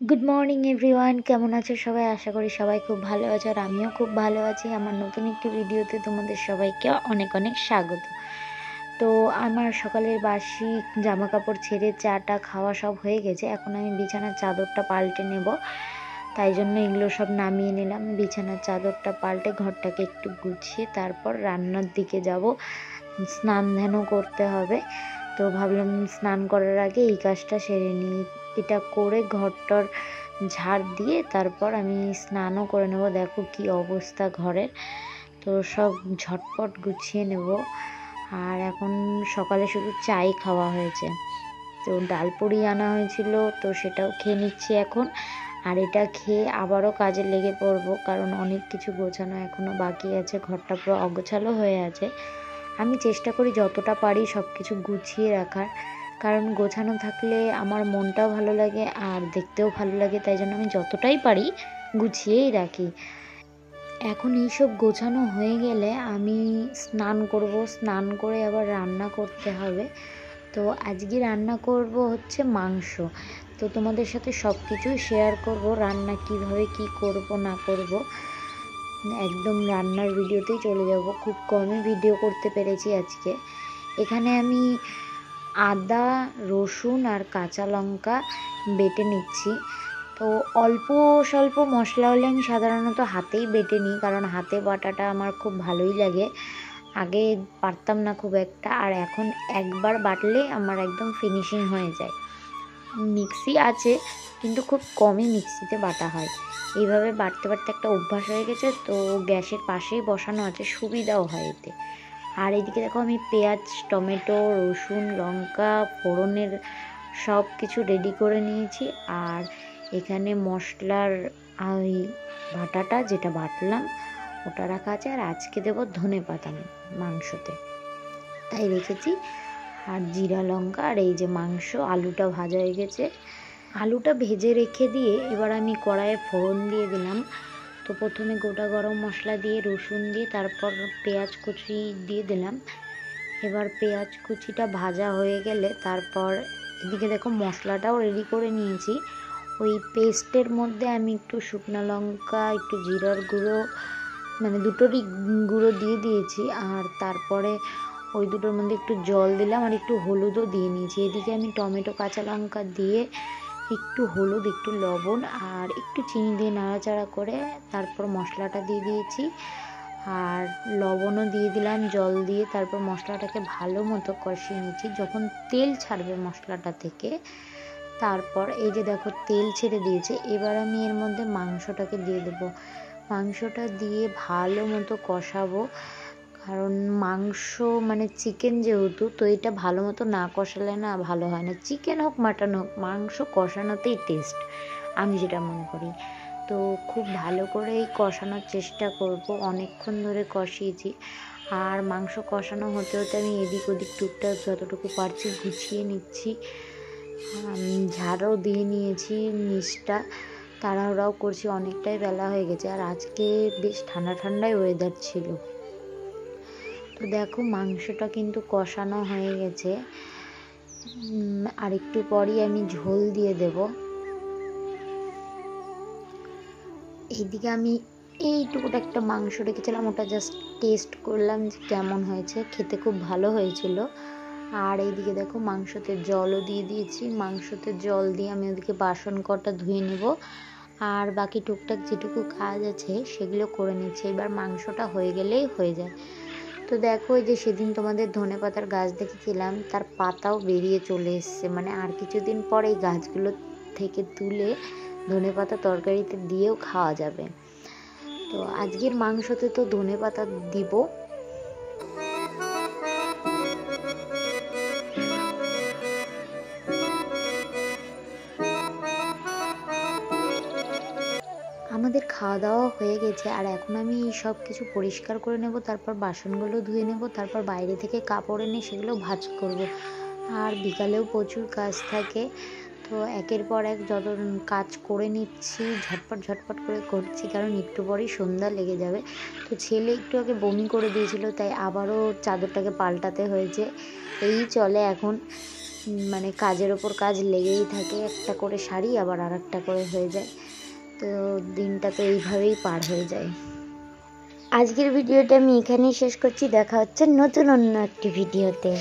Good morning everyone, কেমন আছো সবাই? আশা করি সবাই খুব ভালো আছো, আর আমিও খুব ভালো আছি। আমার নতুন একটি ভিডিওতে তোমাদের সবাইকে অনেক অনেক স্বাগত। তো আমার সকালের বাসি জামা কাপড় ছেড়ে চাটা খাওয়া সব হয়ে গেছে। এখন আমি বিছানার চাদরটা পাল্টে নেব, তাই জন্য এগুলো সব নামিয়ে নিলাম। বিছানার চাদরটা পাল্টে ঘরটাকে একটু গুছিয়ে তারপর রান্নার দিকে যাব। স্নান ধ্যানও করতে হবে, তো ভাবলাম স্নান করার আগে এই কাজটা সেরে নিই। এটা করে ঘরটর ঝাড় দিয়ে তারপর আমি স্নানও করে নেব। দেখো কি অবস্থা ঘরের, তো সব ঝটপট গুছিয়ে নেব। আর এখন সকালে শুধু চাই খাওয়া হয়েছে, তো ডালপুরি আনা হয়েছিল, তো সেটাও খেয়ে নিচ্ছি এখন। আর এটা খেয়ে আবারও কাজে লেগে পড়বো, কারণ অনেক কিছু গোছানো এখনও বাকি আছে। ঘরটা পুরো অগোছালো হয়ে আছে। আমি চেষ্টা করি যতটা পারি সব কিছু গুছিয়ে রাখার, কারণ গোছানো থাকলে আমার মনটাও ভালো লাগে আর দেখতেও ভালো লাগে। তাই জন্য আমি যতটাই পারি গুছিয়েই রাখি। এখন এইসব গোছানো হয়ে গেলে আমি স্নান করব, স্নান করে আবার রান্না করতে হবে। তো আজকে রান্না করব হচ্ছে মাংস। তো তোমাদের সাথে সব কিছুই শেয়ার করব, রান্না কিভাবে কি করব না করব, একদম রান্নার ভিডিওতেই চলে যাব। খুব কমই ভিডিও করতে পেরেছি আজকে। এখানে আমি আদা, রসুন আর কাঁচা লঙ্কা বেটে নিচ্ছি। তো অল্প স্বল্প মশলা হলে আমি সাধারণত হাতেই বেটে নিই, কারণ হাতে বাটাটা আমার খুব ভালোই লাগে। আগে পারতাম না খুব একটা, আর এখন একবার বাটলে আমার একদম ফিনিশিং হয়ে যায়। মিক্সি আছে কিন্তু খুব কমই মিক্সিতে বাটা হয়। এইভাবে বাটতে বাটতে একটা অভ্যাস হয়ে গেছে, তো গ্যাসের পাশেই বসানো আছে, সুবিধাও হয় এতে। আর এইদিকে দেখো আমি পেঁয়াজ, টমেটো, রসুন, লঙ্কা ফোড়নের সব কিছু রেডি করে নিয়েছি। আর এখানে মশলার ওই বাটাটা যেটা বাটলাম ওটা রাখা আছে। আর আজকে দেবো ধনেপাতা মাংসতে, তাই রেখেছি। আর জিরা লঙ্কা আর এই যে মাংস, আলুটা ভাজা হয়ে গেছে। আলুটা ভেজে রেখে দিয়ে এবার আমি কড়াইয়ে ফোড়ন দিয়ে দিলাম। তো প্রথমে গোটা গরম মশলা দিয়ে রসুন দিয়ে তারপর পেঁয়াজ কুচি দিয়ে দিলাম। এবার পেঁয়াজ কুচিটা ভাজা হয়ে গেলে তারপর এদিকে দেখো মশলাটাও রেডি করে নিয়েছি। ওই পেস্টের মধ্যে আমি একটু শুকনো লঙ্কা, একটু জিরার গুঁড়ো, মানে দুটোরই গুঁড়ো দিয়ে দিয়েছি। আর তারপরে ওই দুটোর মধ্যে একটু জল দিলাম আর একটু হলুদও দিয়ে নিয়েছি। এদিকে আমি টমেটো, কাঁচা লঙ্কা দিয়ে একটু হলুদ, একটু লবণ আর একটু চিনি দিয়ে নাড়াচাড়া করে তারপর মশলাটা দিয়ে দিয়েছি। আর লবণও দিয়ে দিলাম জল দিয়ে। তারপর মশলাটাকে ভালো মতো কষিয়ে নিয়েছি। যখন তেল ছাড়বে মশলাটা থেকে তারপর এই যে দেখো তেল ছেড়ে দিয়েছে, এবার আমি এর মধ্যে মাংসটাকে দিয়ে দেবো। মাংসটা দিয়ে ভালো মতো কষাবো, কারণ মাংস মানে চিকেন যেহেতু, তো এটা ভালো মতো না কষালে না ভালো হয় না। চিকেন হোক মাটন হোক, মাংস কষানোতেই টেস্ট, আমি যেটা মনে করি। তো খুব ভালো করেই কষানোর চেষ্টা করব, অনেকক্ষণ ধরে কষিয়েছি। আর মাংস কষানো হতে হতে আমি এদিক ওদিক টুকটাক যতটুকু পারছি গুছিয়ে নিচ্ছি। ঝাড়ও দিয়ে নিয়েছি নিচটা, তাড়াহুড়াও করছি, অনেকটাই বেলা হয়ে গেছে। আর আজকে বেশ ঠান্ডা ঠান্ডাই ওয়েদার ছিল। তো দেখো মাংসটা কিন্তু কষানো হয়ে গেছে। আর একটু পরই আমি ঝোল দিয়ে দেব। এইদিকে আমি এইটুকুটা একটা মাংস রেখেছিলাম, ওটা জাস্ট টেস্ট করলাম যে কেমন হয়েছে। খেতে খুব ভালো হয়েছিল। আর এইদিকে দেখো মাংসতে জলও দিয়ে দিয়েছি। মাংসতে জল দিয়ে আমি ওদিকে বাসন কটা ধুয়ে নেব, আর বাকি টুকটাক যেটুকু কাজ আছে সেগুলো করে নিচ্ছি। এবার মাংসটা হয়ে গেলেই হয়ে যায়। তো দেখো এই যে সেদিন তোমাদের ধনেপাতার গাছ দেখেছিলাম, তার পাতাও বেরিয়ে চলে এসছে। মানে আর কিছুদিন পর এই গাছগুলো থেকে তুলে ধনেপাতা তরকারিতে দিয়েও খাওয়া যাবে। তো আজকের মাংসতে তো ধনেপাতা দিব। আমাদের খাওয়া দাওয়া হয়ে গেছে, আর এখন আমি সব কিছু পরিষ্কার করে নেব, তারপর বাসনগুলো ধুয়ে নেব, তারপর বাইরে থেকে কাপড় এনে সেগুলো ভাঁজ করব। আর বিকালেও প্রচুর কাজ থাকে, তো একের পর এক যত কাজ করে নিচ্ছি, ঝটপট ঝটপট করে করছি, কারণ একটু পরেই সন্ধ্যা লেগে যাবে। তো ছেলে একটু আগে বমি করে দিয়েছিল, তাই আবারও চাদরটাকে পাল্টাতে হয়েছে। এই চলে এখন। মানে কাজের ওপর কাজ লেগেই থাকে, একটা করে শাড়ি আবার আর একটা করে হয়ে যায়, তো দিনটা তো এইভাবেই পার হয়ে যায়। আজকের ভিডিওটা আমি এখানেই শেষ করছি, দেখা হচ্ছে নতুন অন্য একটি ভিডিওতে।